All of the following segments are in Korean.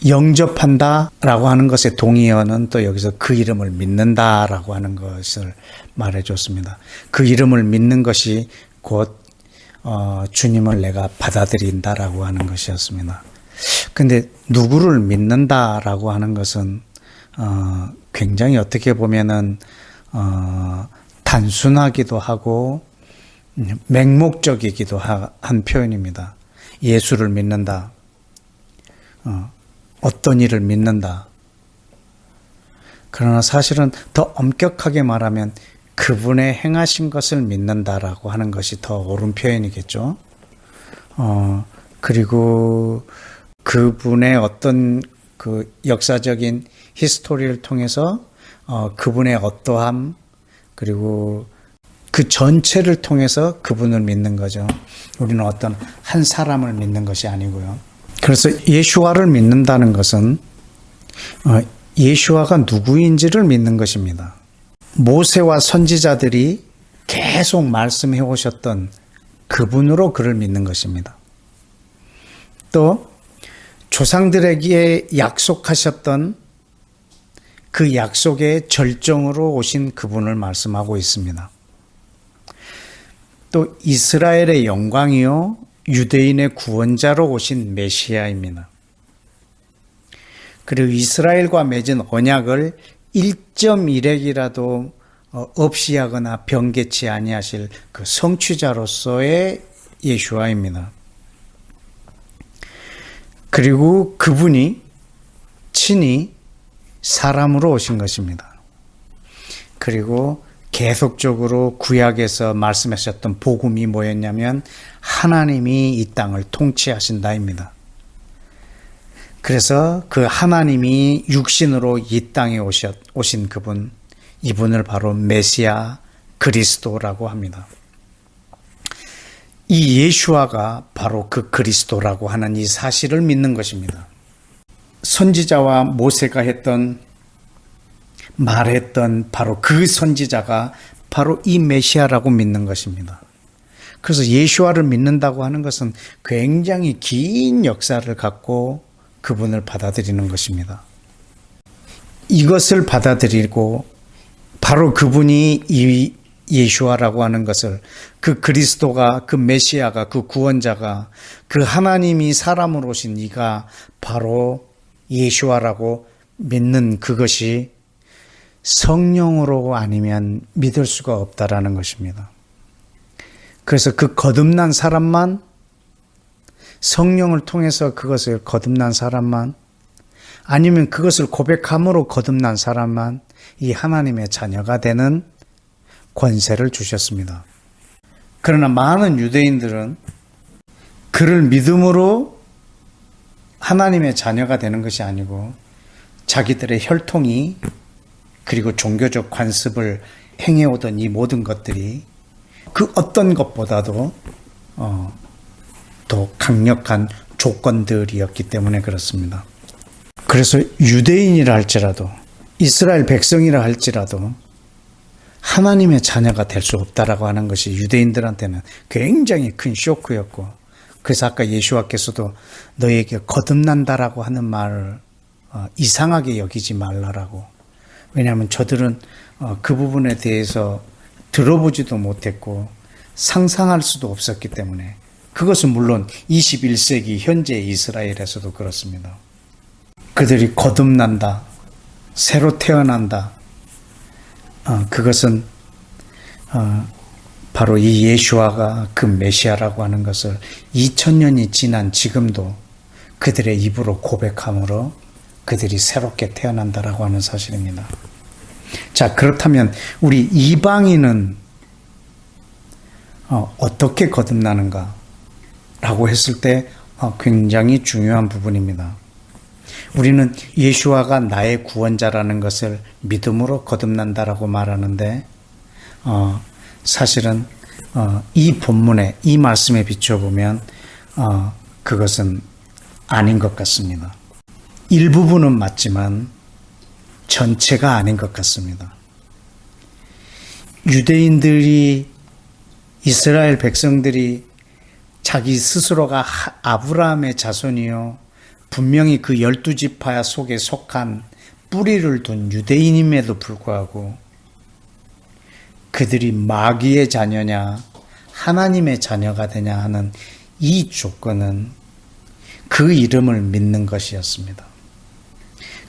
영접한다라고 하는 것의 동의어는 또 여기서 그 이름을 믿는다라고 하는 것을 말해줬습니다. 그 이름을 믿는 것이 곧 주님을 내가 받아들인다라고 하는 것이었습니다. 근데 누구를 믿는다라고 하는 것은 굉장히 어떻게 보면은 단순하기도 하고 맹목적이기도 한 표현입니다. 예수를 믿는다. 어떤 일을 믿는다. 그러나 사실은 더 엄격하게 말하면 그분의 행하신 것을 믿는다라고 하는 것이 더 옳은 표현이겠죠. 그리고 그분의 어떤 그 역사적인 히스토리를 통해서 그분의 어떠함 그리고 그 전체를 통해서 그분을 믿는 거죠. 우리는 어떤 한 사람을 믿는 것이 아니고요. 그래서 예수와를 믿는다는 것은 예수와가 누구인지를 믿는 것입니다. 모세와 선지자들이 계속 말씀해 오셨던 그분으로 그를 믿는 것입니다. 또 조상들에게 약속하셨던 그 약속의 절정으로 오신 그분을 말씀하고 있습니다. 또 이스라엘의 영광이요 유대인의 구원자로 오신 메시아입니다. 그리고 이스라엘과 맺은 언약을 1.1핵이라도 없이 하거나 변개치 아니하실 그 성취자로서의 예수와입니다. 그리고 그분이 친히 사람으로 오신 것입니다. 그리고 계속적으로 구약에서 말씀하셨던 복음이 뭐였냐면 하나님이 이 땅을 통치하신다입니다. 그래서 그 하나님이 육신으로 이 땅에 오신 그분, 이분을 바로 메시아 그리스도라고 합니다. 이 예수아가 바로 그 그리스도라고 하는 이 사실을 믿는 것입니다. 선지자와 모세가 말했던 바로 그 선지자가 바로 이 메시아라고 믿는 것입니다. 그래서 예수아를 믿는다고 하는 것은 굉장히 긴 역사를 갖고 그분을 받아들이는 것입니다. 이것을 받아들이고 바로 그분이 이 예수아라고 하는 것을 그 그리스도가 그 메시아가 그 구원자가 그 하나님이 사람으로 오신 이가 바로 예수아라고 믿는 그것이 성령으로 아니면 믿을 수가 없다라는 것입니다. 그래서 그 거듭난 사람만 성령을 통해서 그것을 거듭난 사람만 아니면 그것을 고백함으로 거듭난 사람만 이 하나님의 자녀가 되는 권세를 주셨습니다. 그러나 많은 유대인들은 그를 믿음으로 하나님의 자녀가 되는 것이 아니고 자기들의 혈통이 그리고 종교적 관습을 행해오던 이 모든 것들이 그 어떤 것보다도 더 강력한 조건들이었기 때문에 그렇습니다. 그래서 유대인이라 할지라도 이스라엘 백성이라 할지라도 하나님의 자녀가 될 수 없다라고 하는 것이 유대인들한테는 굉장히 큰 쇼크였고, 그래서 아까 예수와께서도 너에게 거듭난다라고 하는 말을 이상하게 여기지 말라라고. 왜냐하면 저들은 그 부분에 대해서 들어보지도 못했고 상상할 수도 없었기 때문에, 그것은 물론 21세기 현재 이스라엘에서도 그렇습니다. 그들이 거듭난다, 새로 태어난다, 그것은 바로 이 예수아가 그 메시아라고 하는 것을 2000년이 지난 지금도 그들의 입으로 고백함으로 그들이 새롭게 태어난다라고 하는 사실입니다. 자, 그렇다면 우리 이방인은 어떻게 거듭나는가 라고 했을 때 굉장히 중요한 부분입니다. 우리는 예수아가 나의 구원자라는 것을 믿음으로 거듭난다라고 말하는데 사실은 이 본문에 이 말씀에 비춰보면 그것은 아닌 것 같습니다. 일부분은 맞지만 전체가 아닌 것 같습니다. 유대인들이, 이스라엘 백성들이 자기 스스로가 아브라함의 자손이요 분명히 그 12지파 속에 속한 뿌리를 둔 유대인임에도 불구하고 그들이 마귀의 자녀냐 하나님의 자녀가 되냐 하는 이 조건은 그 이름을 믿는 것이었습니다.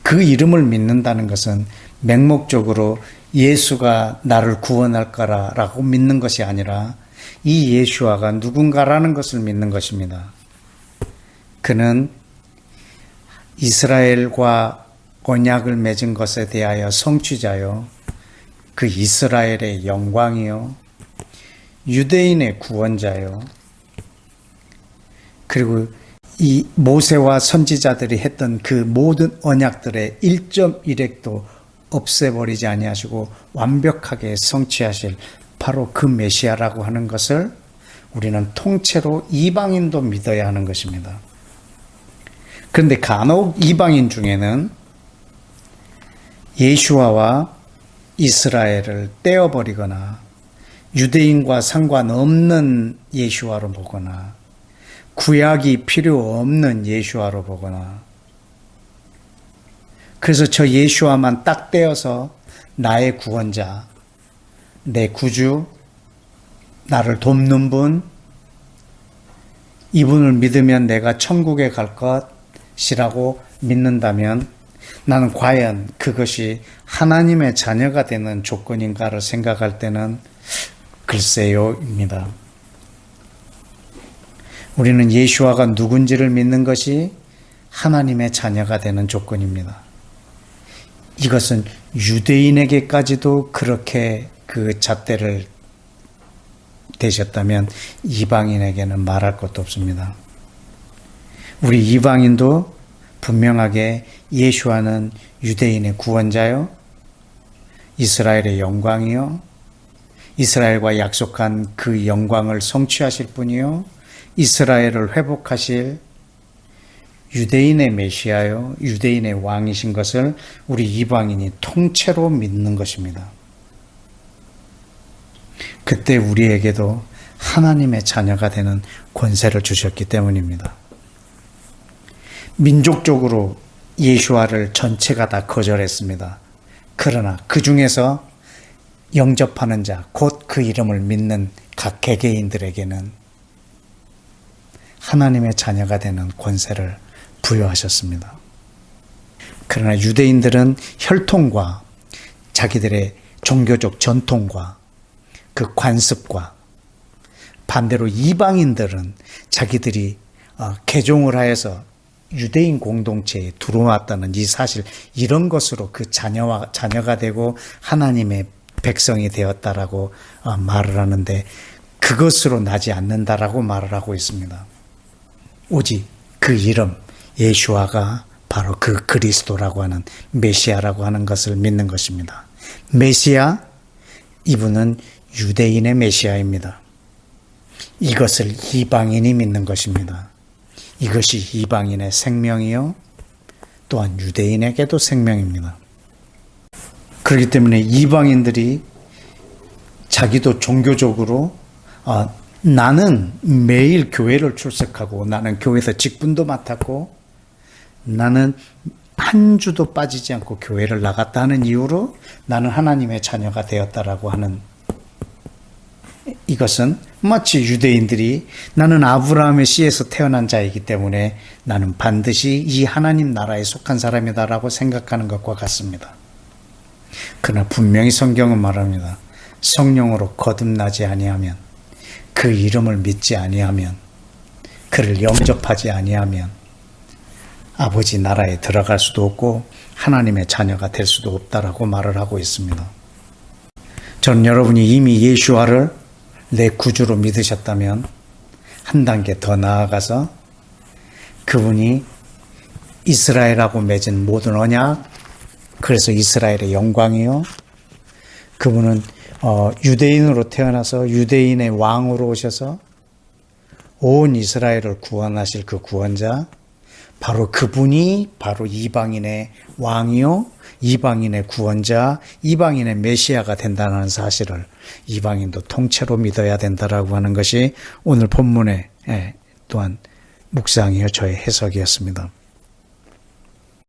그 이름을 믿는다는 것은 맹목적으로 예수가 나를 구원할 거라고 믿는 것이 아니라 이 예수아가 누군가라는 것을 믿는 것입니다. 그는 이스라엘과 언약을 맺은 것에 대하여 성취자요, 그 이스라엘의 영광이요, 유대인의 구원자요, 그리고 이 모세와 선지자들이 했던 그 모든 언약들의 1.1획도 없애버리지 아니하시고 완벽하게 성취하실 바로 그 메시아라고 하는 것을 우리는 통째로 이방인도 믿어야 하는 것입니다. 그런데 간혹 이방인 중에는 예수아와 이스라엘을 떼어버리거나 유대인과 상관없는 예수아로 보거나 구약이 필요 없는 예수아로 보거나, 그래서 저 예수아만 딱 떼어서 나의 구원자, 내 구주, 나를 돕는 분, 이분을 믿으면 내가 천국에 갈 것이라고 믿는다면 나는 과연 그것이 하나님의 자녀가 되는 조건인가를 생각할 때는 글쎄요입니다. 우리는 예수아가 누군지를 믿는 것이 하나님의 자녀가 되는 조건입니다. 이것은 유대인에게까지도 그렇게 그 잣대를 대셨다면 이방인에게는 말할 것도 없습니다. 우리 이방인도 분명하게 예수아는 유대인의 구원자요, 이스라엘의 영광이요, 이스라엘과 약속한 그 영광을 성취하실 분이요, 이스라엘을 회복하실 유대인의 메시아요, 유대인의 왕이신 것을 우리 이방인이 통째로 믿는 것입니다. 그때 우리에게도 하나님의 자녀가 되는 권세를 주셨기 때문입니다. 민족적으로 예수아를 전체가 다 거절했습니다. 그러나 그 중에서 영접하는 자, 곧 그 이름을 믿는 각 개개인들에게는 하나님의 자녀가 되는 권세를 부여하셨습니다. 그러나 유대인들은 혈통과 자기들의 종교적 전통과 그 관습과 반대로 이방인들은 자기들이 개종을 하여서 유대인 공동체에 들어왔다는 이 사실, 이런 것으로 그 자녀가 되고 하나님의 백성이 되었다라고 말을 하는데 그것으로 나지 않는다라고 말을 하고 있습니다. 오직 그 이름 예수아가 바로 그 그리스도라고 하는 메시아라고 하는 것을 믿는 것입니다. 메시아, 이분은 유대인의 메시아입니다. 이것을 이방인이 믿는 것입니다. 이것이 이방인의 생명이요, 또한 유대인에게도 생명입니다. 그렇기 때문에 이방인들이 자기도 종교적으로 나는 매일 교회를 출석하고 나는 교회에서 직분도 맡았고 나는 한 주도 빠지지 않고 교회를 나갔다 하는 이유로 나는 하나님의 자녀가 되었다라고 하는, 이것은 마치 유대인들이 나는 아브라함의 씨에서 태어난 자이기 때문에 나는 반드시 이 하나님 나라에 속한 사람이다라고 생각하는 것과 같습니다. 그러나 분명히 성경은 말합니다. 성령으로 거듭나지 아니하면, 그 이름을 믿지 아니하면, 그를 영접하지 아니하면 아버지 나라에 들어갈 수도 없고 하나님의 자녀가 될 수도 없다라고 말을 하고 있습니다. 저는 여러분이 이미 예수아를 내 구주로 믿으셨다면 한 단계 더 나아가서 그분이 이스라엘하고 맺은 모든 언약, 그래서 이스라엘의 영광이요, 그분은 유대인으로 태어나서 유대인의 왕으로 오셔서 온 이스라엘을 구원하실 그 구원자, 바로 그분이 바로 이방인의 왕이요, 이방인의 구원자, 이방인의 메시아가 된다는 사실을 이방인도 통째로 믿어야 된다라고 하는 것이 오늘 본문의 또한 묵상이요 저의 해석이었습니다.